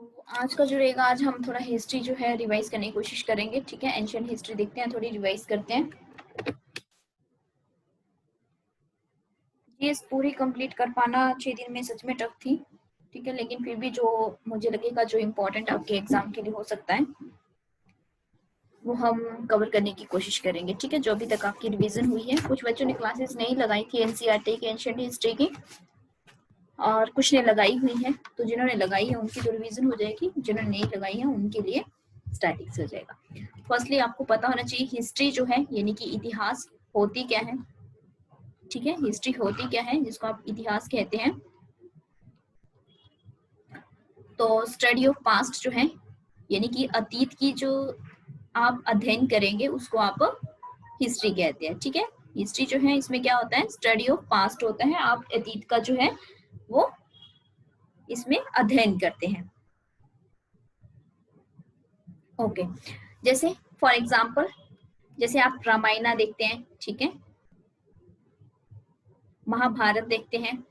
तो आज का जो रहेगा, आज हम थोड़ा हिस्ट्री जो है रिवाइज करने की कोशिश करेंगे। ठीक है, एंशिएंट हिस्ट्री देखते हैं, थोड़ी रिवाइज करते हैं। ये पूरी कंप्लीट कर पाना 6 दिन में सच में टफ थी। ठीक है, लेकिन फिर भी जो मुझे लगेगा जो इम्पोर्टेंट आपके एग्जाम के लिए हो सकता है वो हम कवर करने की कोशिश करेंगे। ठीक है, जो अभी तक आपकी रिवीजन हुई है, कुछ बच्चों ने क्लासेस नहीं लगाई थी एनसीईआरटी की, एंशिएंट हिस्ट्री की, और कुछ ने लगाई हुई है। तो जिन्होंने लगाई है उनकी तो रिवीजन हो जाएगी, जिन्होंने नहीं लगाई है उनके लिए स्टैटिक्स हो जाएगा। फर्स्टली आपको पता होना चाहिए हिस्ट्री जो है यानी कि इतिहास होती क्या है। ठीक है, हिस्ट्री होती क्या है जिसको आप इतिहास कहते हैं। तो स्टडी ऑफ पास्ट जो है यानी कि अतीत की जो आप अध्ययन करेंगे उसको आप हिस्ट्री कहते हैं। ठीक है, हिस्ट्री जो है इसमें क्या होता है, स्टडी ऑफ पास्ट होता है, आप अतीत का जो है वो इसमें अध्ययन करते हैं। ओके, जैसे फॉर एग्जाम्पल जैसे आप रामायण देखते हैं, ठीक है, महाभारत देखते हैं।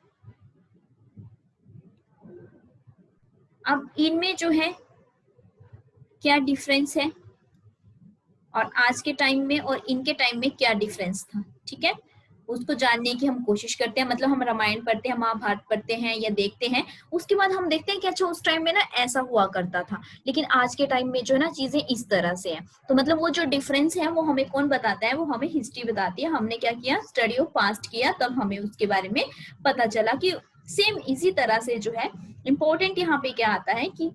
अब इनमें जो है क्या डिफरेंस है और आज के टाइम में और इनके टाइम में क्या डिफरेंस था। ठीक है, उसको जानने की हम कोशिश करते हैं। मतलब हम रामायण पढ़ते हैं, महाभारत पढ़ते हैं या देखते हैं, उसके बाद हम देखते हैं कि अच्छा उस टाइम में ना ऐसा हुआ करता था, लेकिन आज के टाइम में जो है ना चीजें इस तरह से है। तो मतलब वो जो डिफरेंस है वो हमें कौन बताता है, वो हमें हिस्ट्री बताती है। हमने क्या किया, स्टडी ऑफ पास्ट किया, तब हमें उसके बारे में पता चला कि सेम इसी तरह से जो है। इम्पोर्टेंट यहाँ पे क्या आता है कि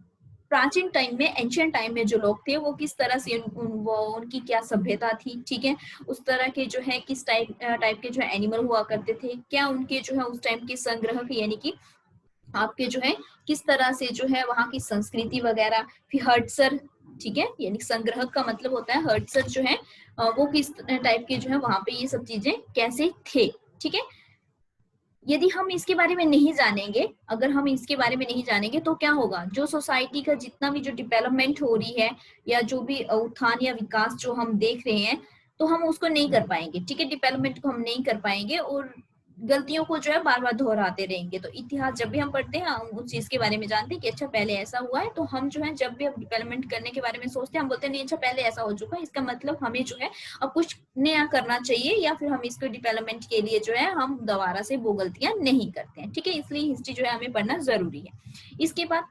प्राचीन टाइम में, एंशिएंट टाइम में जो लोग थे वो किस तरह से वो उनकी क्या सभ्यता थी। ठीक है, उस तरह के जो है किस टाइप के जो है एनिमल हुआ करते थे, क्या उनके जो है उस टाइम के संग्रह यानी कि आपके जो है किस तरह से जो है वहां की संस्कृति वगैरह। फिर हर्टसर, ठीक है, यानी संग्रह का मतलब होता है हर्टसर जो है वो किस टाइप के जो है वहां पे ये सब चीजें कैसे थे। ठीक है, यदि हम इसके बारे में नहीं जानेंगे, अगर हम इसके बारे में नहीं जानेंगे तो क्या होगा, जो सोसाइटी का जितना भी जो डेवलपमेंट हो रही है या जो भी उत्थान या विकास जो हम देख रहे हैं, तो हम उसको नहीं कर पाएंगे। ठीक है, डेवलपमेंट को हम नहीं कर पाएंगे और गलतियों को जो है बार बार दोहराते रहेंगे। तो इतिहास जब भी हम पढ़ते हैं हम उस चीज के बारे में जानते हैं कि अच्छा पहले ऐसा हुआ है। तो हम जो है जब भी हम डेवलपमेंट करने के बारे में सोचते हैं हम बोलते हैं नहीं अच्छा पहले ऐसा हो चुका है, इसका मतलब हमें जो है अब कुछ नया करना चाहिए, या फिर हम इसको डेवलपमेंट के लिए जो है हम दोबारा से वो गलतियां नहीं करते हैं। ठीक है, इसलिए हिस्ट्री जो है हमें पढ़ना जरूरी है। इसके बाद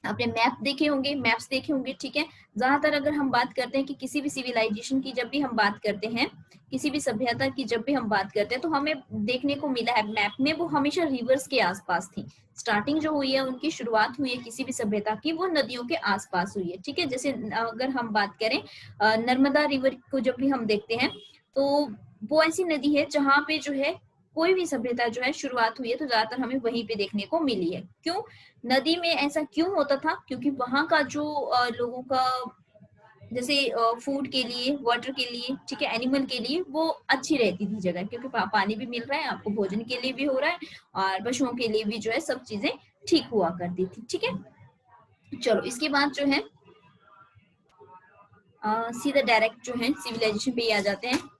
आपने मैप देखे होंगे, मैप्स देखे होंगे। ठीक है, ज्यादातर अगर हम बात करते हैं कि किसी भी सिविलाइजेशन की जब भी हम बात करते हैं, किसी भी सभ्यता की जब भी हम बात करते हैं, तो हमें देखने को मिला है मैप में वो हमेशा रिवर्स के आसपास थी। स्टार्टिंग जो हुई है, उनकी शुरुआत हुई है किसी भी सभ्यता की, वो नदियों के आसपास हुई है। ठीक है, जैसे अगर हम बात करें नर्मदा रिवर को जब भी हम देखते हैं, तो वो ऐसी नदी है जहाँ पे जो है कोई भी सभ्यता जो है शुरुआत हुई है तो ज्यादातर हमें वहीं पे देखने को मिली है। क्यों नदी में ऐसा क्यों होता था, क्योंकि वहां का जो लोगों का जैसे फूड के लिए, वाटर के लिए, ठीक है, एनिमल के लिए वो अच्छी रहती थी जगह, क्योंकि पानी भी मिल रहा है आपको, भोजन के लिए भी हो रहा है और पशुओं के लिए भी जो है सब चीजें ठीक हुआ करती थी। ठीक है, चलो इसके बाद जो है सीधा डायरेक्ट जो है सिविलाइजेशन पे ही आ जाते हैं।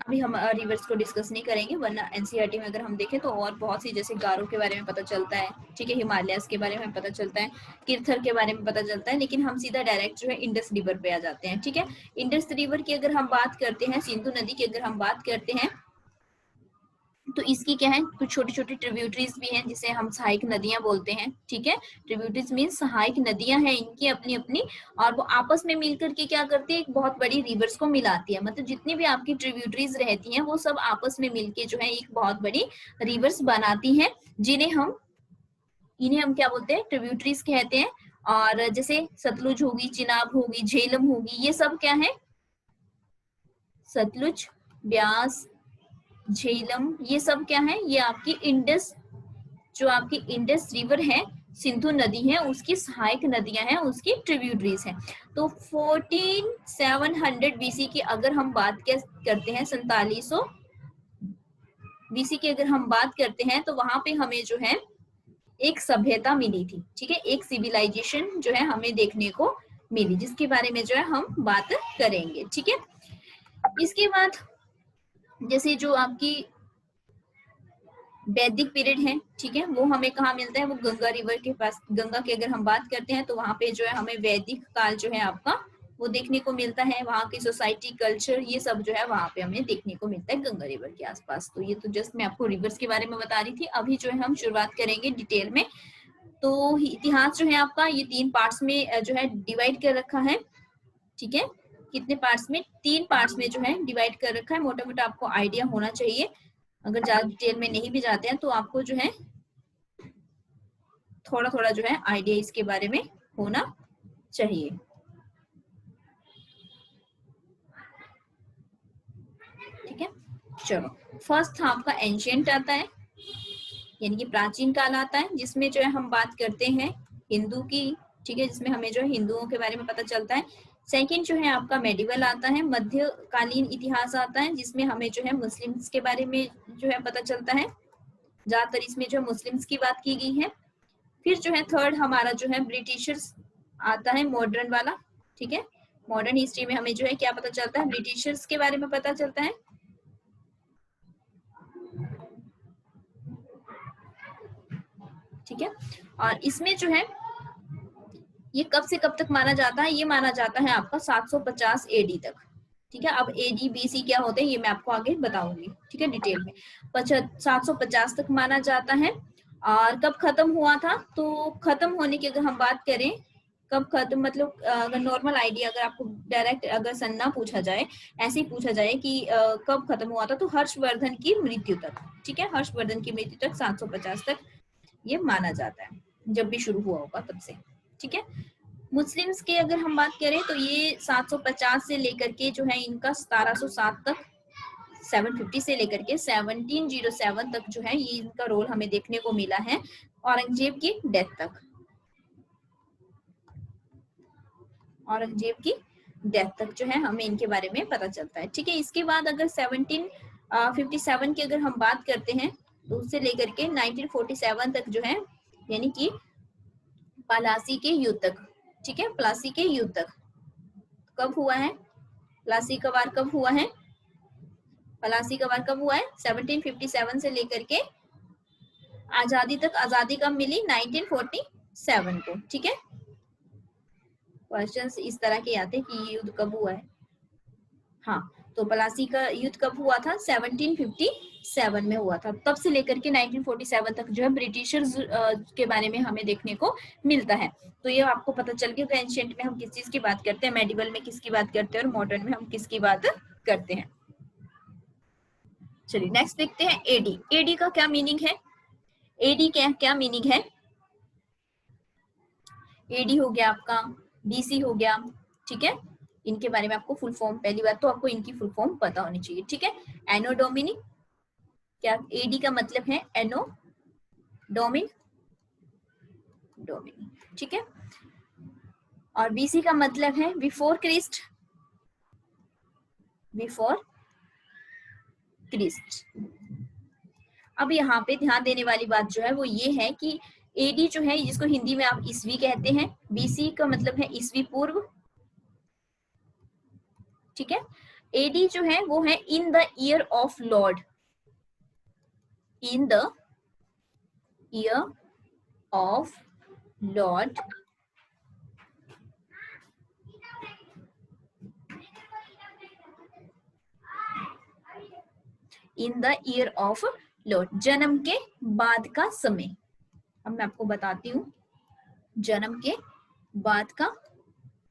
अभी हम रिवर्स को डिस्कस नहीं करेंगे, वरना एनसीईआरटी में अगर हम देखें तो और बहुत सी, जैसे गारो के बारे में पता चलता है, ठीक है, हिमालयस के बारे में पता चलता है, किरथर के बारे में पता चलता है, लेकिन हम सीधा डायरेक्ट जो है इंडस रिवर पे आ जाते हैं। ठीक है, इंडस रिवर की अगर हम बात करते हैं, सिंधु नदी की अगर हम बात करते हैं, तो इसकी क्या है, कुछ छोटी छोटी ट्रिब्यूटरीज भी हैं जिसे हम सहायक नदियां बोलते हैं। ठीक है, ट्रिब्यूटरीज मीन सहायक नदियां हैं इनकी अपनी अपनी, और वो आपस में मिलकर के क्या करती है, एक बहुत बड़ी रिवर्स को मिलाती है। मतलब जितनी भी आपकी ट्रिब्यूटरीज रहती हैं वो सब आपस में मिलके जो है एक बहुत बड़ी रिवर्स बनाती हैं, इन्हें हम क्या बोलते हैं, ट्रिब्यूटरीज कहते हैं। और जैसे सतलुज होगी, चिनाब होगी, झेलम होगी, ये सब क्या है, सतलुज, ब्यास, झेलम, ये सब क्या है, ये आपकी इंडस, जो आपकी इंडस रिवर है, सिंधु नदी है, उसकी सहायक नदियां हैं, उसकी ट्रिब्यूटरीज हैं। तो 4700 बीसी की अगर हम बात करते हैं, 4700 बीसी की अगर हम बात करते हैं, तो वहां पे हमें जो है एक सभ्यता मिली थी। ठीक है, एक सिविलाइजेशन जो है हमें देखने को मिली, जिसके बारे में जो है हम बात करेंगे। ठीक है, इसके बाद जैसे जो आपकी वैदिक पीरियड है, ठीक है, वो हमें कहाँ मिलता है, वो गंगा रिवर के पास। गंगा की अगर हम बात करते हैं तो वहां पे जो है हमें वैदिक काल जो है आपका वो देखने को मिलता है। वहाँ की सोसाइटी, कल्चर, ये सब जो है वहां पे हमें देखने को मिलता है गंगा रिवर के आसपास। तो ये तो जस्ट मैं आपको रिवर्स के बारे में बता रही थी। अभी जो है हम शुरुआत करेंगे डिटेल में। तो इतिहास जो है आपका ये 3 पार्ट्स में जो है डिवाइड कर रखा है, ठीक है। कितने पार्ट्स में, 3 पार्ट्स में जो है डिवाइड कर रखा है। मोटा मोटा आपको आइडिया होना चाहिए, अगर ज्यादा डिटेल में नहीं भी जाते हैं तो आपको जो है थोड़ा थोड़ा जो है आइडिया इसके बारे में होना चाहिए, ठीक है। चलो, फर्स्ट आपका एंशिएंट आता है, यानी कि प्राचीन काल आता है, जिसमें जो है हम बात करते हैं हिंदू की, ठीक है, जिसमें हमें जो है हिंदुओं के बारे में पता चलता है। सेकंड जो है आपका मेडिवल आता है, मध्यकालीन इतिहास आता है, जिसमें हमें जो है मुस्लिम्स के बारे में जो है पता चलता है। ज्यादातर इसमें जो है मुस्लिम्स की बात की गई है। फिर जो है थर्ड हमारा जो है ब्रिटिशर्स आता है, मॉडर्न वाला, ठीक है। मॉडर्न हिस्ट्री में हमें जो है क्या पता चलता है, ब्रिटिशर्स के बारे में पता चलता है। ठीक है, और इसमें जो है ये कब से कब तक माना जाता है, ये माना जाता है आपका 750 एडी तक, ठीक है। अब एडी बीसी क्या होते हैं ये मैं आपको आगे बताऊंगी, ठीक है, डिटेल में। 750 तक माना जाता है। और कब खत्म हुआ था, तो खत्म होने की अगर हम बात करें, कब खत्म मतलब अगर नॉर्मल आइडिया, अगर आपको डायरेक्ट अगर सन ना पूछा जाए, ऐसे ही पूछा जाए कि कब खत्म हुआ था, तो हर्षवर्धन की मृत्यु तक, ठीक है, हर्षवर्धन की मृत्यु तक 750 तक ये माना जाता है, जब भी शुरू हुआ होगा तब से, ठीक है। मुस्लिम्स की अगर हम बात करें तो ये 750 से लेकर के जो है इनका 1707 तक, 750 से लेकर के 1707 तक जो है ये इनका रोल हमें देखने को मिला है, औरंगजेब की डेथ तक, औरंगजेब की डेथ तक जो है हमें इनके बारे में पता चलता है, ठीक है। इसके बाद अगर 1757 की अगर हम बात करते हैं तो उससे लेकर के 1947 तक जो है, यानी कि प्लासी के युद्ध तक, ठीक है, प्लासी के युद्ध तक कब हुआ है, प्लासी का वार कब हुआ है, प्लासी का वार कब हुआ है, 1757 से लेकर के आजादी तक। आजादी कब मिली, 1947 को, ठीक है। क्वेश्चंस इस तरह के आते हैं कि ये युद्ध कब हुआ है। हाँ, तो प्लासी का युद्ध कब हुआ था, 1757 में हुआ था। तब से लेकर के 1947 तक जो है ब्रिटिशर्स के बारे में हमें देखने को मिलता है। तो ये आपको पता चल गया एंशिएंट में हम किस चीज की बात करते हैं, मेडिवल में किसकी बात करते हैं और मॉडर्न में हम किसकी बात करते हैं। चलिए नेक्स्ट देखते हैं एडी। एडी का क्या मीनिंग है, एडी क्या मीनिंग है। एडी हो गया आपका, बीसी हो गया, ठीक है। इनके बारे में आपको फुल फॉर्म, पहली बात तो आपको इनकी फुल फॉर्म पता होनी चाहिए, ठीक है। एनो डोमिनी, क्या एडी का मतलब है, एनो डोमिन, डोमिनी, ठीक है। और बीसी का मतलब है बिफोर क्रिस्ट, बिफोर क्रिस्ट। अब यहाँ पे ध्यान देने वाली बात जो है वो ये है कि एडी जो है जिसको हिंदी में आप ईसवी कहते हैं, बीसी का मतलब है ईसवी पूर्व, ठीक है। एडी जो है वो है in the year of Lord, in the year of Lord, in the year of Lord, जन्म के बाद का समय। अब मैं आपको बताती हूँ, जन्म के बाद का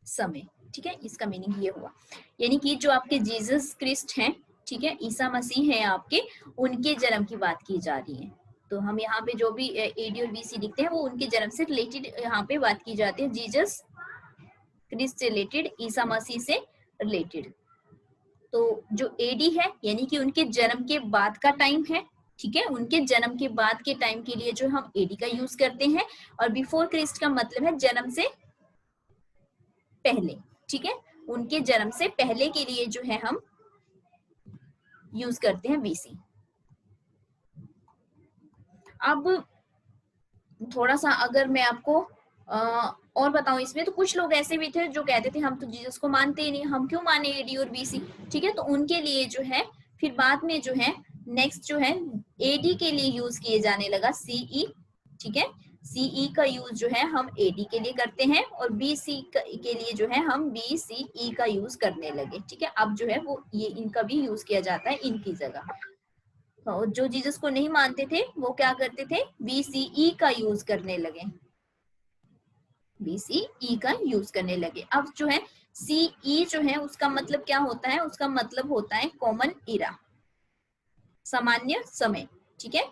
समय, ठीक है, इसका मीनिंग ये हुआ, यानी कि जो आपके जीसस क्रिस्ट हैं, ठीक है, ईसा मसीह हैं आपके, उनके जन्म की बात की जा रही है। तो हम यहाँ पे जो भी एडी और बीसी लिखते हैं वो उनके जन्म से रिलेटेड यहाँ पे बात की जाती है, जीसस क्रिस्ट से रिलेटेड, ईसा मसीह से रिलेटेड। तो जो एडी है यानी कि उनके जन्म के बाद का टाइम है, ठीक है, उनके जन्म के बाद के टाइम के लिए जो हम एडी का यूज करते हैं। और बिफोर क्रिस्ट का मतलब है जन्म से पहले, ठीक है, उनके जन्म से पहले के लिए जो है हम यूज करते हैं बीसी। अब थोड़ा सा अगर मैं आपको और बताऊं इसमें, तो कुछ लोग ऐसे भी थे जो कहते थे हम तो जीसस को मानते ही नहीं, हम क्यों माने एडी और बीसी, ठीक है। तो उनके लिए जो है फिर बाद में जो है नेक्स्ट जो है एडी के लिए यूज किए जाने लगा सीई, ठीक है। सीई का यूज जो है हम एडी के लिए करते हैं और बीसी के लिए जो है हम बीसीई का यूज करने लगे, ठीक है। अब जो है वो ये इनका भी यूज किया जाता है इनकी जगह। तो जो जीसस को नहीं मानते थे वो क्या करते थे, बीसीई का यूज करने लगे, बीसीई का यूज करने लगे। अब जो है सीई जो है उसका मतलब क्या होता है, उसका मतलब होता है कॉमन इरा, सामान्य समय, ठीक है।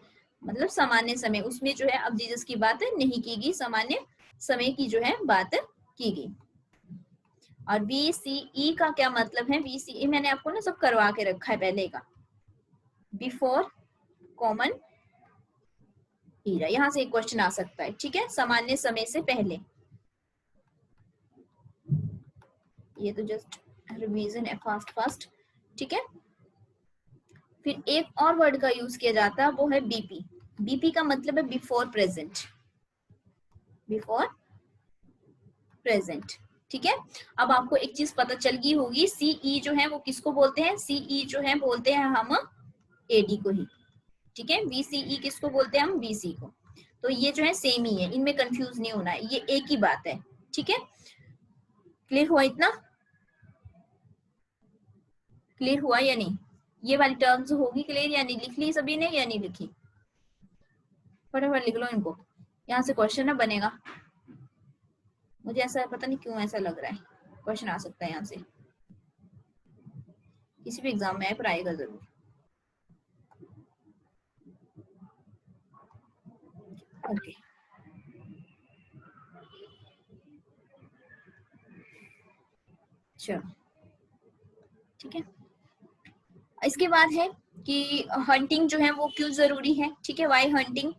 मतलब सामान्य समय, उसमें जो है अब जीसस की बात नहीं की गई, सामान्य समय की जो है बात की गई। और बीसीई का क्या मतलब है, बीसीई मैंने आपको ना सब करवा के रखा है पहले का, बिफोर कॉमन इरा, यहां से एक क्वेश्चन आ सकता है, ठीक है, सामान्य समय से पहले। ये तो जस्ट रिवीजन है फास्ट फास्ट, ठीक है। फिर एक और वर्ड का यूज किया जाता है, वो है बीपी। बीपी का मतलब है बिफोर प्रेजेंट, बिफोर प्रेजेंट, ठीक है। अब आपको एक चीज पता चल गई होगी, सीई जो है वो किसको बोलते हैं, सीई जो है बोलते हैं हम एडी को ही, ठीक है। बीसीई किसको बोलते हैं हम, बीसी को। तो ये जो है सेम ही है, इनमें कंफ्यूज नहीं होना है, ये एक ही बात है, ठीक है। क्लियर हुआ इतना, क्लियर हुआ या नहीं, ये वाली टर्म्स होगी क्लियर या नहीं, लिख ली सभी ने या नहीं लिखी, फटाफट लिख लो इनको, यहाँ से क्वेश्चन ना बनेगा। मुझे ऐसा पता नहीं क्यों ऐसा लग रहा है, क्वेश्चन आ सकता है यहाँ से, किसी भी एग्जाम में आए पर आएगा जरूर। ओके, चलो ठीक है। इसके बाद है कि हंटिंग जो है वो क्यों जरूरी है, ठीक है। वाई हंटिंग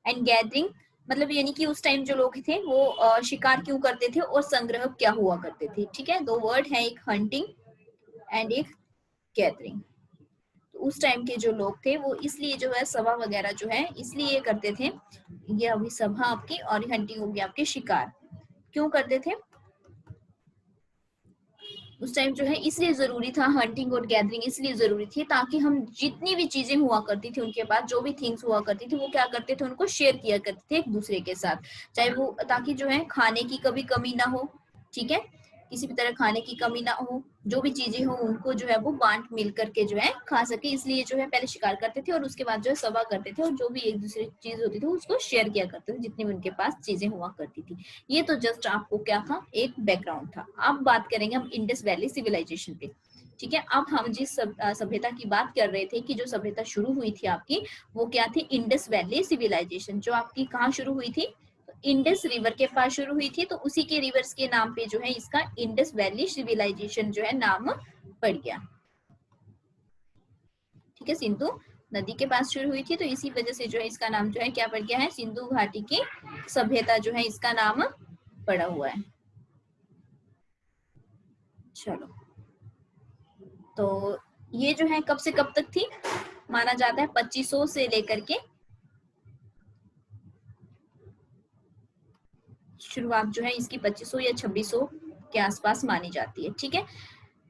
एंड गैदरिंग, मतलब यानी कि उस टाइम जो लोग थे वो शिकार क्यों करते थे और संग्रह क्या हुआ करते थे, ठीक है। दो वर्ड है, एक हंटिंग एंड एक गैदरिंग। तो उस टाइम के जो लोग थे वो इसलिए जो है सभा वगैरह जो है इसलिए करते थे, ये अभी सभा आपकी और हंटिंग होगी आपके शिकार, क्यों करते थे उस टाइम जो है, इसलिए जरूरी था हंटिंग और गैदरिंग, इसलिए जरूरी थी ताकि हम जितनी भी चीजें हुआ करती थी उनके पास, जो भी थिंग्स हुआ करती थी वो क्या करते थे, उनको शेयर किया करते थे एक दूसरे के साथ, चाहे वो ताकि जो है खाने की कभी कमी ना हो, ठीक है, किसी भी तरह खाने की कमी ना हो, जो भी चीजें हो उनको जो है वो बांट मिल करके जो है खा सके, इसलिए जो है पहले शिकार करते थे और उसके बाद जो है सभा करते थे और जो भी एक दूसरे चीज होती थी उसको शेयर किया करते थे जितनी भी उनके पास चीजें हुआ करती थी। ये तो जस्ट आपको क्या था, एक बैकग्राउंड था। अब बात करेंगे हम इंडस वैली सिविलाइजेशन पे, ठीक है। अब हम जिस सभ्यता की बात कर रहे थे कि जो सभ्यता शुरू हुई थी आपकी, वो क्या थी, इंडस वैली सिविलाइजेशन, जो आपकी कहाँ शुरू हुई थी, इंडस रिवर के पास शुरू हुई थी, तो उसी के रिवर्स के नाम पे जो है इसका इंडस वैली सिविलाइजेशन जो है नाम पड़ गया, ठीक है। सिंधु नदी के पास शुरू हुई थी तो इसी वजह से जो है इसका नाम जो है क्या पड़ गया है, सिंधु घाटी की सभ्यता जो है इसका नाम पड़ा हुआ है। चलो, तो ये जो है कब से कब तक थी, माना जाता है 2500 से लेकर के शुरुआत जो है इसकी 2500 या 2600 के आसपास मानी जाती है, ठीक है।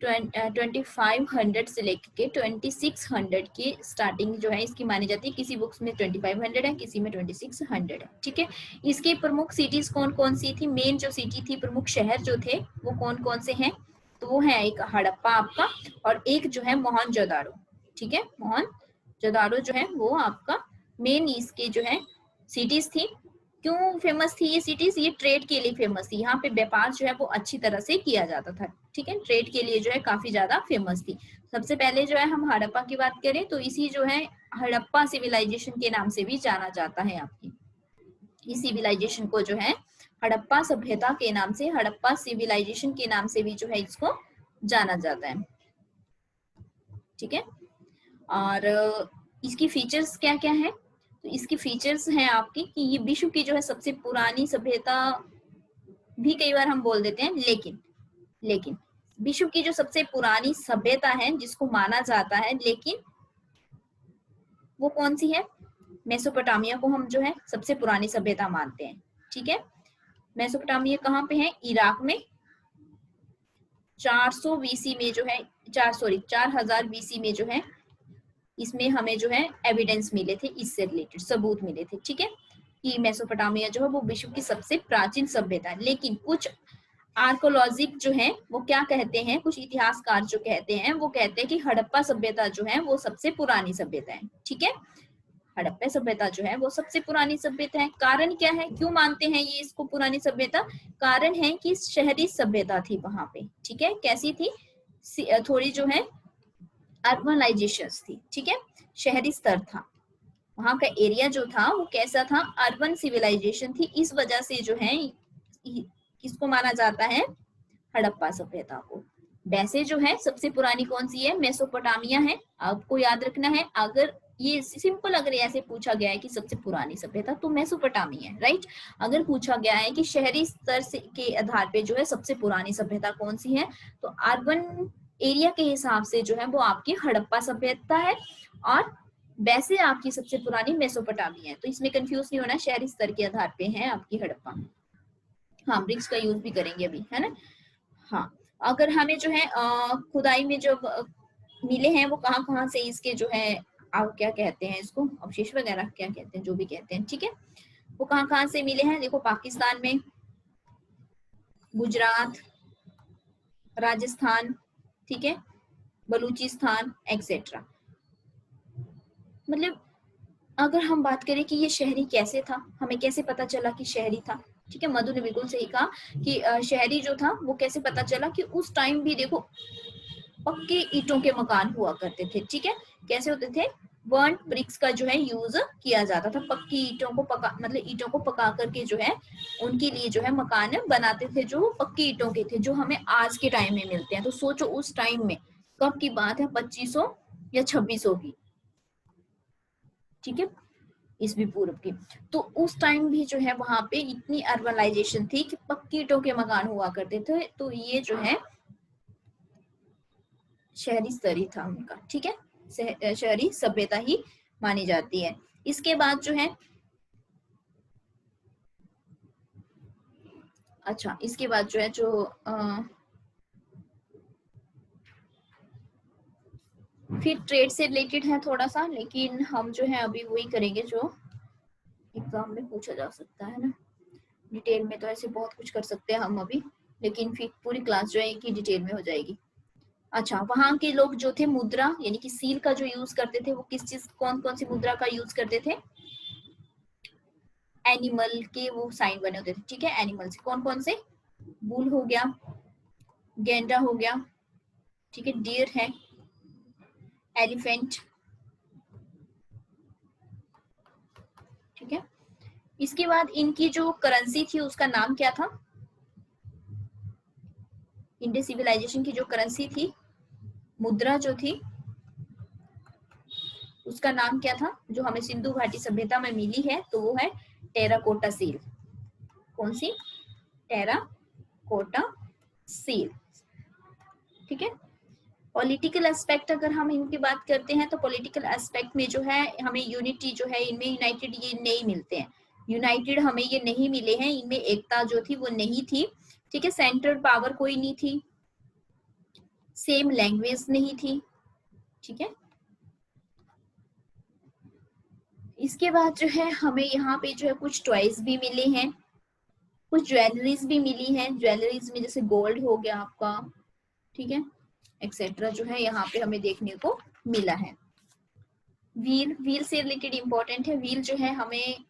2500 से लेकर के 2600 की स्टार्टिंग जो है इसकी मानी जाती है, किसी बुक्स में 2500 है, किसी में 2600 है, ठीक है। इसके प्रमुख सिटीज कौन कौन सी थी, मेन जो सिटी थी, प्रमुख शहर जो थे वो कौन कौन से हैं, तो वो है एक हड़प्पा आपका और एक जो है मोहनजोदाड़ो, ठीक है। मोहनजोदाड़ो जो है वो आपका मेन इसके जो है सिटीज थी। क्यों फेमस थी ये सिटीज, ये ट्रेड के लिए फेमस थी, यहाँ पे व्यापार जो है वो अच्छी तरह से किया जाता था, ठीक है, ट्रेड के लिए जो है काफी ज्यादा फेमस थी। सबसे पहले जो है हम हड़प्पा की बात करें तो इसी जो है हड़प्पा सिविलाइजेशन के नाम से भी जाना जाता है आपकी, इस सिविलाइजेशन को जो है हड़प्पा सभ्यता के नाम से, हड़प्पा सिविलाइजेशन के नाम से भी जो है इसको जाना जाता है, ठीक है। और इसकी फीचर्स क्या क्या है, तो इसकी फीचर्स हैं आपकी कि ये विश्व की जो है सबसे पुरानी सभ्यता भी कई बार हम बोल देते हैं, लेकिन विश्व की जो सबसे पुरानी सभ्यता है जिसको माना जाता है, लेकिन वो कौन सी है, मेसोपोटामिया को हम जो है सबसे पुरानी सभ्यता मानते हैं, ठीक है। मेसोपोटामिया कहाँ पे है, इराक में 400 बीसी में जो है 4000 बीसी में जो है इसमें हमें जो है एविडेंस मिले थे, इससे रिलेटेड सबूत मिले थे, ठीक है, कि मेसोपोटामिया जो है वो विश्व की सबसे प्राचीन सभ्यता है। लेकिन कुछ आर्कोलॉजिक जो है वो क्या कहते हैं, कुछ इतिहासकार जो कहते हैं वो कहते हैं कि हड़प्पा सभ्यता जो है वो सबसे पुरानी सभ्यता है, ठीक है, हड़प्पा सभ्यता जो है वो सबसे पुरानी सभ्यता है। कारण क्या है, क्यों मानते हैं ये इसको पुरानी सभ्यता, कारण है कि शहरी सभ्यता थी वहां पे, ठीक है, कैसी थी, थोड़ी जो है अर्बनाइजेशन थी, ठीक है, शहरी स्तर था, वहां का एरिया जो था वो कैसा था, अर्बन सिविलाइजेशन थी, इस वजह से जो है किसको माना जाता है, हड़प्पा सभ्यता को। वैसे जो है सबसे पुरानी कौन सी है, मेसोपोटामिया है, आपको याद रखना है, अगर ये सिंपल अगर ऐसे पूछा गया है कि सबसे पुरानी सभ्यता तो मेसोपोटामिया है, राइट। अगर पूछा गया है कि शहरी स्तर से के आधार पे जो है सबसे पुरानी सभ्यता कौन सी है, तो अर्बन एरिया के हिसाब से जो है वो आपकी हड़प्पा सभ्यता है, और वैसे आपकी सबसे पुरानी मेसोपोटामिया है। तो इसमें कंफ्यूज नहीं होना, शहरी स्तर के आधार पे है आपकी हड़प्पा। हाँ, ब्रिक्स का यूज भी करेंगे अभी, है ना। हाँ, अगर हमें जो है खुदाई में जो मिले हैं वो कहाँ कहाँ से, इसके जो है आप क्या कहते हैं इसको, अवशेष वगैरह क्या कहते हैं, जो भी कहते हैं, ठीक है, वो कहाँ कहाँ से मिले हैं, देखो पाकिस्तान में, गुजरात, राजस्थान, ठीक है, बलूचिस्तान एक्सेट्रा। मतलब अगर हम बात करें कि ये शहरी कैसे था, हमें कैसे पता चला कि शहरी था, ठीक है, मधु ने बिल्कुल सही कहा कि शहरी जो था वो कैसे पता चला, कि उस टाइम भी देखो पक्के ईंटों के मकान हुआ करते थे, ठीक है, कैसे होते थे, बर्न्ड ब्रिक्स का जो है यूज किया जाता था, पक्की ईंटों को पका, मतलब ईंटों को पका करके जो है उनके लिए जो है मकान बनाते थे, जो पक्की ईंटों के थे, जो हमें आज के टाइम में मिलते हैं। तो सोचो उस टाइम में कब की बात है, 2500 या 2600 की, ठीक है, ईसवी पूर्व की। तो उस टाइम भी जो है वहां पे इतनी अर्बनाइजेशन थी कि पक्की ईंटों के मकान हुआ करते थे, तो ये जो है शहरी स्तर था उनका, ठीक है, शहरी सभ्यता ही मानी जाती है। इसके बाद जो है, अच्छा इसके बाद जो है जो फिर ट्रेड से रिलेटेड है थोड़ा सा, लेकिन हम जो है अभी वही करेंगे जो एग्जाम में पूछा जा सकता है ना, डिटेल में तो ऐसे बहुत कुछ कर सकते हैं हम अभी, लेकिन फिर पूरी क्लास जो है कि डिटेल में हो जाएगी। अच्छा, वहां के लोग जो थे मुद्रा यानी कि सील का जो यूज करते थे, वो किस चीज, कौन कौन सी मुद्रा का यूज करते थे, एनिमल के वो साइन बने होते थे, ठीक है, एनिमल से कौन कौन से, बुल हो गया, गेंडा हो गया, ठीक है, डियर है, एलिफेंट, ठीक है। इसके बाद इनकी जो करेंसी थी उसका नाम क्या था, इंडियन सिविलाइजेशन की जो करेंसी थी, मुद्रा जो थी उसका नाम क्या था, जो हमें सिंधु घाटी सभ्यता में मिली है, तो वो है टेराकोटा सील। कौन सी, टेराकोटा सील, ठीक है। पॉलिटिकल एस्पेक्ट अगर हम इनकी बात करते हैं, तो पॉलिटिकल एस्पेक्ट में जो है हमें यूनिटी जो है, इनमें यूनाइटेड ये नहीं मिलते हैं, यूनाइटेड हमें ये नहीं मिले हैं, इनमें एकता जो थी वो नहीं थी, ठीक है, सेंट्रल पावर कोई नहीं थी, सेम लैंग्वेज नहीं थी, ठीक है। इसके बाद जो है हमें यहाँ पे जो है कुछ टॉयज भी मिले हैं, कुछ ज्वेलरीज भी मिली है, ज्वेलरीज में जैसे गोल्ड हो गया आपका, ठीक है, एक्सेट्रा जो है यहाँ पे हमें देखने को मिला है। व्हील, व्हील से रिलेटेड इंपॉर्टेंट है, व्हील जो है हमें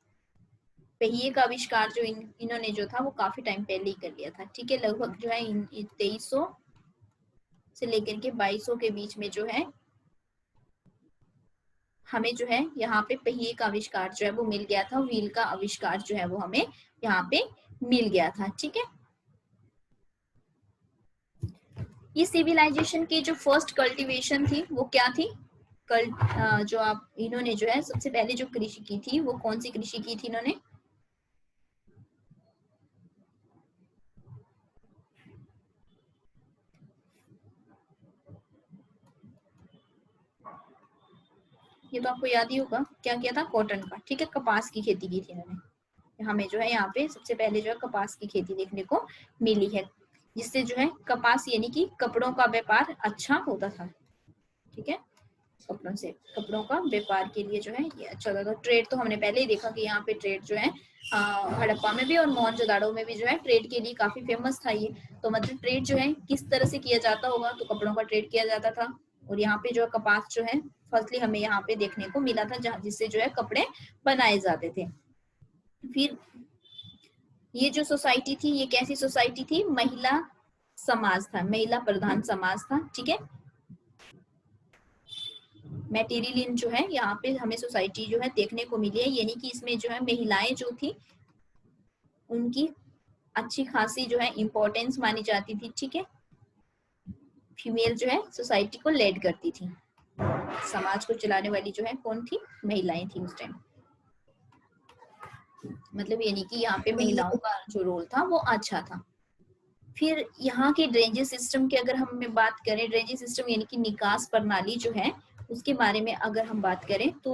पहिए का आविष्कार जो इन्होंने जो था वो काफी टाइम पहले ही कर लिया था, ठीक है, लगभग जो है 2300 से लेकर के 2200 के बीच में जो है हमें जो है यहाँ पे पहिए का आविष्कार जो है वो मिल गया था, व्हील का आविष्कार जो है वो हमें यहाँ पे मिल गया था, ठीक है। ये सिविलाइजेशन की जो फर्स्ट कल्टीवेशन थी वो क्या थी, जो आप इन्होंने जो है सबसे पहले जो कृषि की थी वो कौन सी कृषि की थी इन्होंने, ये तो आपको याद ही होगा, क्या किया था, कॉटन का, ठीक है, कपास की खेती की थी इन्होंने। हमें जो है यहाँ पे सबसे पहले जो है कपास की खेती देखने को मिली है, जिससे जो है कपास यानी कि कपड़ों का व्यापार अच्छा होता था, ठीक है। कपड़ों से, कपड़ों का व्यापार के लिए जो है ये अच्छा था। तो ट्रेड तो हमने पहले ही देखा कि यहाँ पे ट्रेड जो है हड़प्पा में भी और मोहनजोदाड़ो में भी जो है ट्रेड के लिए काफी फेमस था ये। तो मतलब ट्रेड जो है किस तरह से किया जाता होगा, तो कपड़ों का ट्रेड किया जाता था। और यहाँ पे जो है कपास जो है फर्स्टली हमें यहाँ पे देखने को मिला था, जहाँ जिससे जो है कपड़े बनाए जाते थे। फिर ये जो सोसाइटी थी, ये कैसी सोसाइटी थी, महिला समाज था, महिला प्रधान समाज था, ठीक है। मेटेरियल जो है यहाँ पे हमें सोसाइटी जो है देखने को मिली है, यानी कि इसमें जो है महिलाएं जो थी उनकी अच्छी खासी जो है इम्पोर्टेंस मानी जाती थी, ठीक है। फीमेल जो है सोसाइटी को लीड करती थी, समाज को चलाने वाली जो है कौन थी, महिलाएं थी उस टाइम। मतलब यानी कि यहाँ पे महिलाओं का जो रोल था वो अच्छा था। फिर यहाँ के ड्रेनेज सिस्टम की अगर हम बात करें, ड्रेनेज सिस्टम यानी कि निकास प्रणाली जो है उसके बारे में अगर हम बात करें तो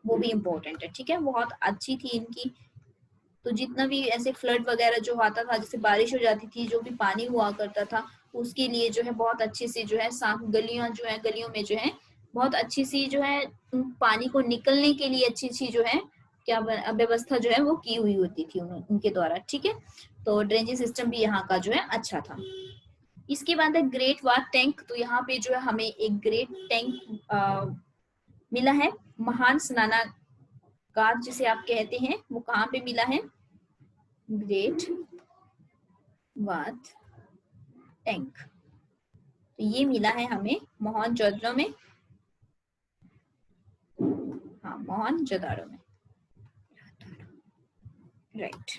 वो भी इम्पोर्टेंट है, ठीक है। बहुत अच्छी थी इनकी। तो जितना भी ऐसे फ्लड वगैरह जो आता था, जैसे बारिश हो जाती थी, जो भी पानी हुआ करता था उसके लिए जो है बहुत अच्छे से जो है साफ गलियां जो है, गलियों में जो है बहुत अच्छी सी जो है पानी को निकलने के लिए अच्छी अच्छी जो है क्या व्यवस्था जो है वो की हुई होती थी उनके द्वारा, ठीक है। तो ड्रेनेज सिस्टम भी यहाँ का जो है अच्छा था। इसके बाद है ग्रेट वार टैंक। तो यहाँ पे जो है हमें एक ग्रेट टैंक मिला है, महान स्नानागार जिसे आप कहते हैं, वो कहाँ पे मिला है, ग्रेट वार टैंक। तो ये मिला है हमें मोहनजोदड़ो में, हाँ मोहनजोदड़ो में, राइट।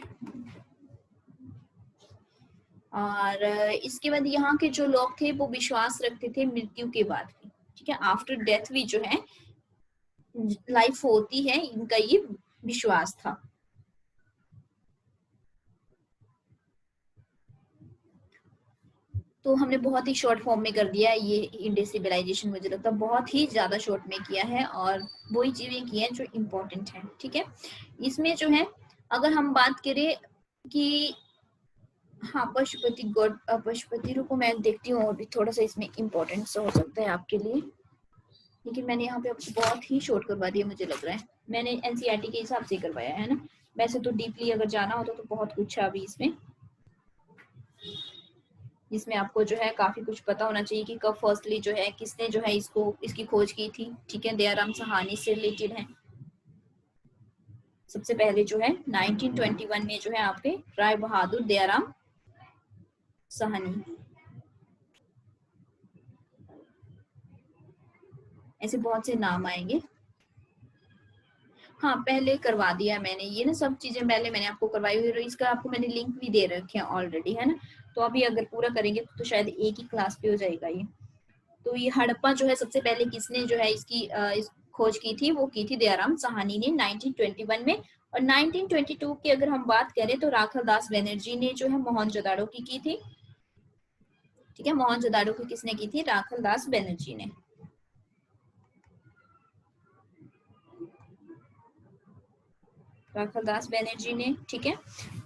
और इसके बाद यहाँ के जो लोग थे वो विश्वास रखते थे मृत्यु के बाद, ठीक है, आफ्टर डेथ भी जो है लाइफ होती है, इनका ये विश्वास था। तो हमने बहुत ही शॉर्ट फॉर्म में कर दिया है ये इंडस सिविलाइजेशन, मुझे लगता है बहुत ही ज्यादा शॉर्ट में किया है और वही चीजें की हैं जो इम्पोर्टेंट है, ठीक है। इसमें जो है अगर हम बात करें कि हाँ पशुपति गॉड, पशुपति रुको मैं देखती हूँ, और भी थोड़ा सा इसमें इम्पोर्टेंट हो सकता है आपके लिए, लेकिन मैंने यहाँ पे आपको बहुत ही शॉर्ट करवा दिया मुझे लग रहा है। मैंने एनसीईआरटी के हिसाब से करवाया है ना, वैसे तो डीपली अगर जाना होता तो बहुत कुछ है अभी इसमें, जिसमें आपको जो है काफी कुछ पता होना चाहिए कि कब फर्स्टली जो है किसने जो है इसकी खोज की थी, ठीक है। दयाराम साहनी से रिलेटेड है। सबसे पहले जो है 1921 में जो है आपके राय बहादुर दयाराम साहनी, ऐसे बहुत से नाम आएंगे। हाँ पहले करवा दिया मैंने ये ना, सब चीजें पहले मैंने आपको करवाई हुई, इसका आपको मैंने लिंक भी दे रखे हैं ऑलरेडी, है ना। तो अभी अगर पूरा करेंगे तो शायद एक ही क्लास पे हो जाएगा ये। तो ये हड़प्पा जो है सबसे पहले किसने जो है इस खोज की थी, वो की थी दयाराम साहनी ने 1921 में। और 1922 की अगर हम बात करें तो राखल दास बनर्जी ने जो है मोहनजोदाड़ो की थी, ठीक है। मोहनजोदाड़ो की किसने की थी, राखल दास बनर्जी ने। राखल दास बनर्जी ने, ठीक है।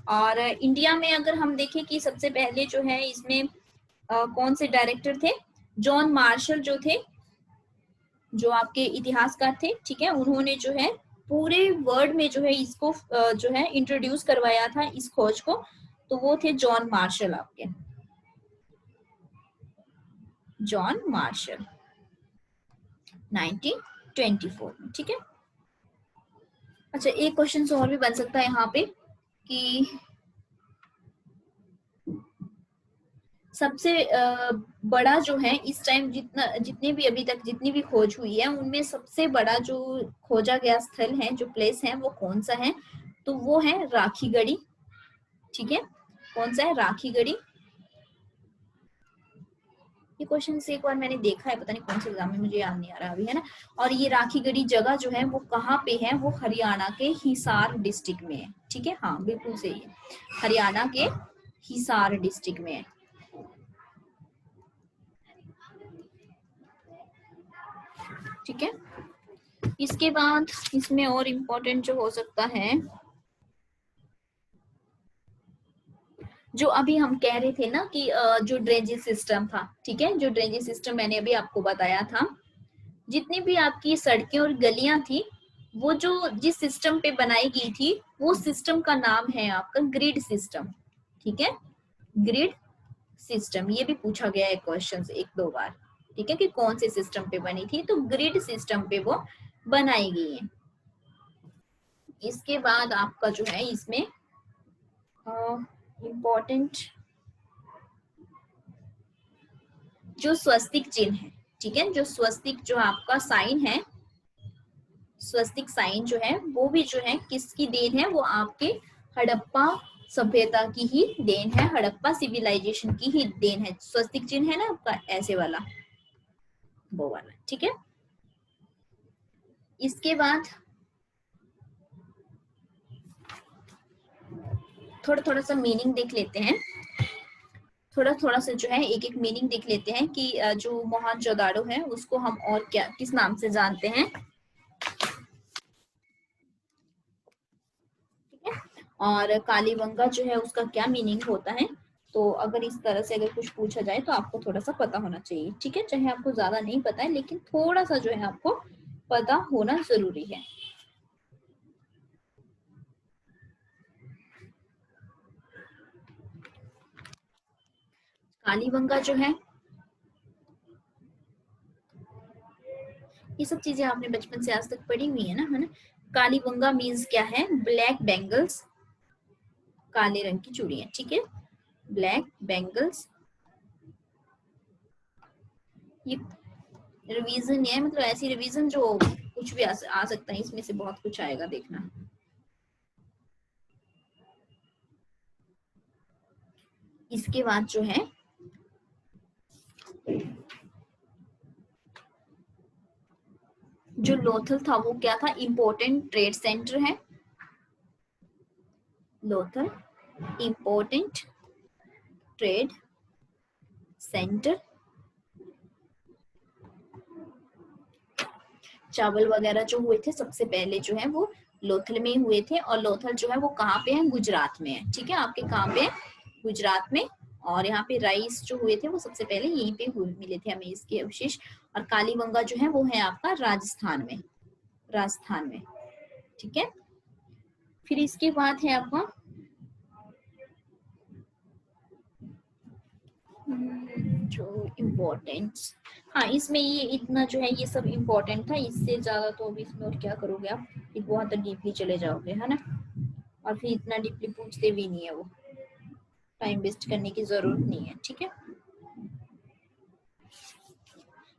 और इंडिया में अगर हम देखें कि सबसे पहले जो है इसमें कौन से डायरेक्टर थे, जॉन मार्शल जो थे, जो आपके इतिहासकार थे, ठीक है। उन्होंने जो है पूरे वर्ल्ड में जो है इसको जो है इंट्रोड्यूस करवाया था इस खोज को, तो वो थे जॉन मार्शल, आपके जॉन मार्शल 1924 में, ठीक है। अच्छा एक क्वेश्चन और भी बन सकता है यहाँ पे कि सबसे बड़ा जो है इस टाइम जितने भी अभी तक जितनी भी खोज हुई है उनमें सबसे बड़ा जो खोजा गया स्थल है, जो प्लेस है, वो कौन सा है, तो वो है राखीगढ़ी, ठीक है। कौन सा है, राखीगढ़ी। ये क्वेश्चन से एक बार मैंने देखा है, पता नहीं कौन से एग्जाम में, मुझे याद नहीं आ रहा अभी, है ना। और ये राखीगढ़ी जगह जो है वो कहाँ पे है, वो हरियाणा के हिसार डिस्ट्रिक्ट में है, ठीक है। हाँ बिल्कुल सही है, हरियाणा के हिसार डिस्ट्रिक्ट में है, ठीक है। इसके बाद इसमें और इम्पोर्टेंट जो हो सकता है, जो अभी हम कह रहे थे ना कि जो ड्रेनेज सिस्टम था, ठीक है, जो ड्रेनेज सिस्टम मैंने अभी आपको बताया था, जितनी भी आपकी सड़कें और गलियां थी वो जो जिस सिस्टम पे बनाई गई थी वो सिस्टम का नाम है आपका ग्रिड सिस्टम। ठीक है, ग्रिड सिस्टम, ये भी पूछा गया है क्वेश्चन एक दो बार। ठीक है, कि कौन से सिस्टम पे बनी थी, तो ग्रिड सिस्टम पे वो बनाई गई है। इसके बाद आपका जो है इसमें इम्पोर्टेंट जो स्वस्तिक चिन्ह है, ठीक है, जो स्वस्तिक जो आपका साइन है, स्वस्तिक साइन जो है वो भी जो है किसकी देन है, वो आपके हड़प्पा सभ्यता की ही देन है, हड़प्पा सिविलाइजेशन की ही देन है। स्वस्तिक चिन्ह है ना आपका ऐसे वाला, वो वाला। ठीक है, इसके बाद थोड़ा थोड़ा सा मीनिंग देख लेते हैं, थोड़ा थोड़ा सा जो है एक एक मीनिंग देख लेते हैं कि जो मोहनजोदाड़ो है उसको हम और क्या किस नाम से जानते हैं। ठीक है, और कालीबंगा जो है उसका क्या मीनिंग होता है। तो अगर इस तरह से अगर कुछ पूछा जाए तो आपको थोड़ा सा पता होना चाहिए। ठीक है, चाहे आपको ज्यादा नहीं पता है लेकिन थोड़ा सा जो है आपको पता होना जरूरी है। कालीबंगा जो है, ये सब चीजें आपने बचपन से आज तक पढ़ी हुई है ना। कालीबंगा मीन्स क्या है, ब्लैक बैंगल्स, काले रंग की चूड़ियां। ठीक है, ब्लैक बैंगल्स, ये रिवीजन है, मतलब ऐसी रिवीजन जो कुछ भी आ सकता है, इसमें से बहुत कुछ आएगा, देखना। इसके बाद जो है जो लोथल था वो क्या था, इंपॉर्टेंट ट्रेड सेंटर है। लोथल इंपॉर्टेंट ट्रेड सेंटर, चावल वगैरह जो हुए थे सबसे पहले जो है वो लोथल में हुए थे। और लोथल जो है वो कहाँ पे है, गुजरात में है। ठीक है, आपके कहाँ पे है, गुजरात में। और यहाँ पे राइस जो हुए थे वो सबसे पहले यहीं पे मिले थे हमें इसके अवशेष। और कालीबंगा जो है वो है आपका राजस्थान में, राजस्थान में। ठीक है, फिर इसके बाद है आपका जो इम्पोर्टेंस, हाँ इसमें ये इतना जो है ये सब इम्पोर्टेंट था, इससे ज्यादा तो अभी इसमें और क्या करोगे आप, ये बहुत डीपली चले जाओगे, है ना। और फिर इतना डीपली पूछते भी नहीं है वो, टाइम वेस्ट करने की जरूरत नहीं है। ठीक है,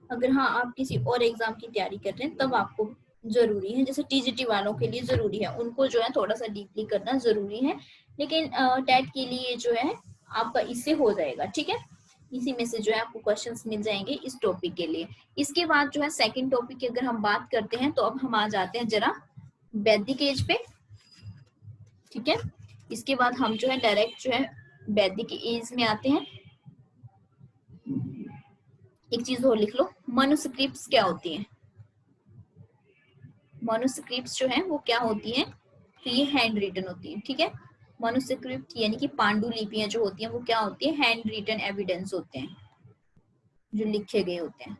अगर हाँ आप किसी और एग्जाम की तैयारी कर रहे हैं तब आपको जरूरी है, जैसे टीजीटी वालों के लिए जरूरी है, उनको जो है थोड़ा सा डीपली करना जरूरी है। लेकिन टेट के लिए जो है आपका इससे हो जाएगा। ठीक है, इसी में से जो है आपको क्वेश्चंस मिल जाएंगे इस टॉपिक के लिए। इसके बाद जो है सेकंड टॉपिक की अगर हम बात करते हैं तो अब हम आ जाते हैं जरा वैदिक एज पे। ठीक है, इसके बाद हम जो है डायरेक्ट जो है वैदिक एज में आते हैं। एक चीज और लिख लो, मनुस्क्रिप्ट्स क्या होती हैं। मनुस्क्रिप्ट्स जो है वो क्या होती हैं, तो ये हैंड रिटन होती है। ठीक है, मनुस्क्रिप्ट यानी कि पांडुलिपियां जो होती हैं वो क्या होती है, हैंड रिटन एविडेंस होते हैं, जो लिखे गए होते हैं।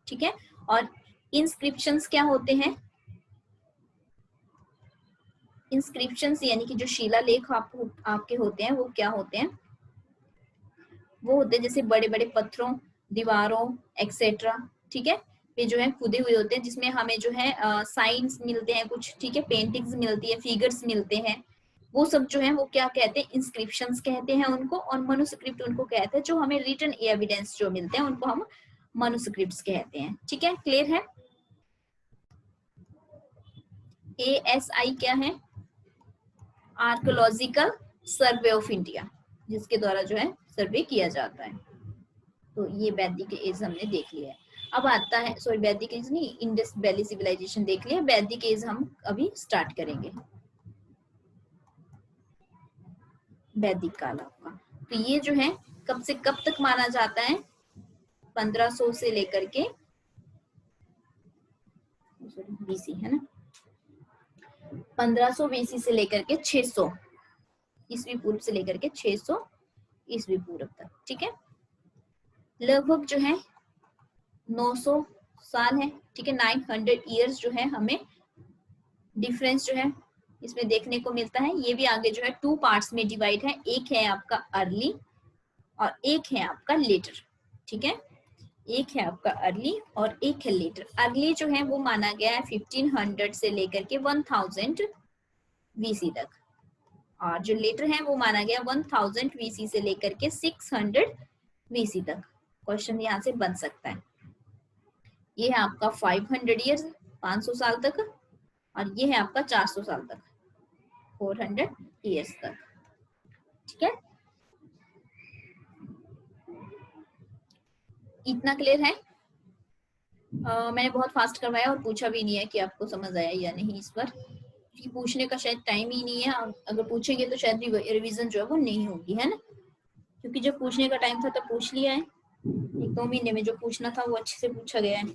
ठीक है, और इंस्क्रिप्शंस क्या होते हैं, इंस्क्रिप्शंस यानी कि जो शिलालेख आपके होते हैं वो क्या होते हैं, वो होते हैं जैसे बड़े बड़े पत्थरों, दीवारों एक्सेट्रा। ठीक है, पे जो है खुदे हुए होते हैं जिसमें हमें जो है साइंस मिलते हैं कुछ। ठीक है, पेंटिंग्स मिलती है, फिगर्स मिलते हैं, वो सब जो है वो क्या कहते हैं, इंस्क्रिप्शंस कहते हैं उनको। और मनुस्क्रिप्ट उनको कहते हैं जो हमें रिटन एविडेंस जो मिलते हैं उनको हम मनुस्क्रिप्ट्स कहते हैं। ठीक है, क्लियर है। ASI क्या है, आर्कोलॉजिकल सर्वे ऑफ इंडिया, जिसके द्वारा जो है सर्वे किया जाता है। तो ये वैदिक एज हमने देख लिया है। अब आता है, सॉरी वैदिक एज नहीं, इंडस वैली सिविलाइजेशन देख लिया, वैदिक एज हम अभी स्टार्ट करेंगे, वैदिक काल आपका। तो ये जो है कब से कब तक माना जाता है, 1500 से लेकर के बीसी, है ना, 1500 बीसी से लेकर के 600 ईस्वी पूर्व से लेकर के 600 ईस्वी पूर्व तक। ठीक है, लगभग जो है 900 साल है, ठीक है। 900 ईयर्स जो है हमें डिफरेंस जो है इसमें देखने को मिलता है। ये भी आगे जो है 2 पार्ट्स में डिवाइड है, एक है आपका अर्ली और एक है आपका लेटर, ठीक है। एक है आपका अर्ली और एक है लेटर। अर्ली जो है वो माना गया है 1500 से लेकर के 1000 बीसी तक, और जो लेटर है वो माना गया 1000 बीसी से लेकर के 600 बीसी तक। क्वेश्चन यहाँ से बन सकता है। ये है आपका 500 ईयर्स, 500 साल तक, और ये है आपका 400 साल तक, 400 ईयर्स तक, ठीक है। इतना क्लियर है? मैंने बहुत फास्ट करवाया और पूछा भी नहीं है कि आपको समझ आया या नहीं इस पर, क्योंकि पूछने का शायद टाइम ही नहीं है। अगर पूछेंगे तो शायद रिवीजन जो है वो नहीं होगी, है ना, क्योंकि जब पूछने का टाइम था तब पूछ लिया है। 1-2 महीने में जो पूछना था वो अच्छे से पूछा गया है।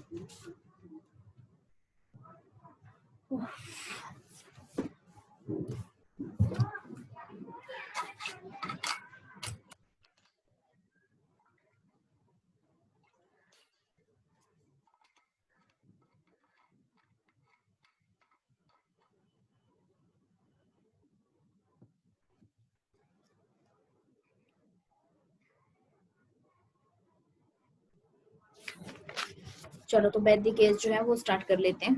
चलो तो वैदिक एज जो है वो स्टार्ट कर लेते हैं।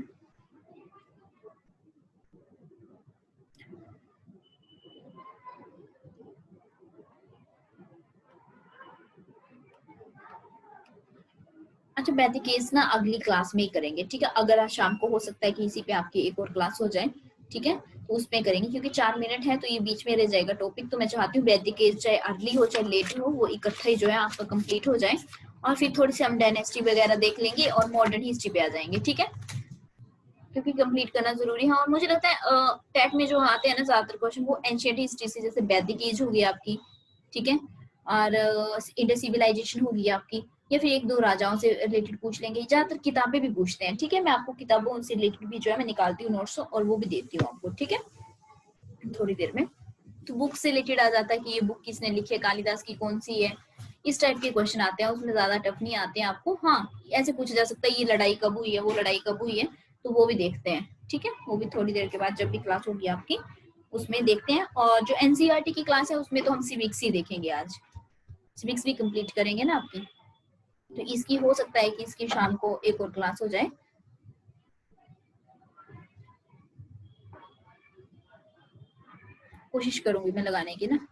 अच्छा, वैदिक एज ना अगली क्लास में ही करेंगे, ठीक है। अगर आज शाम को हो सकता है कि इसी पे आपकी एक और क्लास हो जाए, ठीक है, तो उसमें करेंगे, क्योंकि 4 मिनट है तो ये बीच में रह जाएगा टॉपिक। तो मैं चाहती हूँ वैदिक एज चाहे अर्ली हो चाहे लेट हो, वो इकट्ठा ही जो है आपका कंप्लीट हो जाए, और फिर थोड़ी सी हम डायनेस्टी वगैरह देख लेंगे और मॉडर्न हिस्ट्री पे आ जाएंगे, ठीक है, क्योंकि कंप्लीट करना जरूरी है। और मुझे लगता है टेट में जो आते हैं ना ज्यादातर क्वेश्चन वो एंशिएंट हिस्ट्री से, जैसे वैदिक एज होगी आपकी, ठीक है, और इंडस सिविलाइजेशन होगी आपकी, या फिर 1-2 राजाओं से रिलेटेड पूछ लेंगे। ज्यादातर किताबें भी पूछते हैं, ठीक है। मैं आपको किताबों से रिलेटेड भी जो है मैं निकालती हूँ नोट्स और वो भी देती हूँ आपको, ठीक है, थोड़ी देर में। तो बुक से रिलेटेड आ जाता है कि ये बुक किसने लिखी है, कालिदास की कौन सी है, इस टाइप के क्वेश्चन आते हैं, उसमें ज्यादा टफ नहीं आते हैं आपको। हाँ, ऐसे पूछा जा सकता है ये लड़ाई कब हुई है, वो लड़ाई कब हुई है, तो वो भी देखते हैं, ठीक है। वो भी थोड़ी देर के बाद जब भी क्लास होगी आपकी उसमें देखते हैं। और जो एनसीईआरटी की क्लास है उसमें तो हम सिविक्स ही देखेंगे आज, सिविक्स भी कंप्लीट करेंगे ना आपकी। तो इसकी हो सकता है कि इसकी शाम को एक और क्लास हो जाए, कोशिश करूंगी मैं लगाने की ना।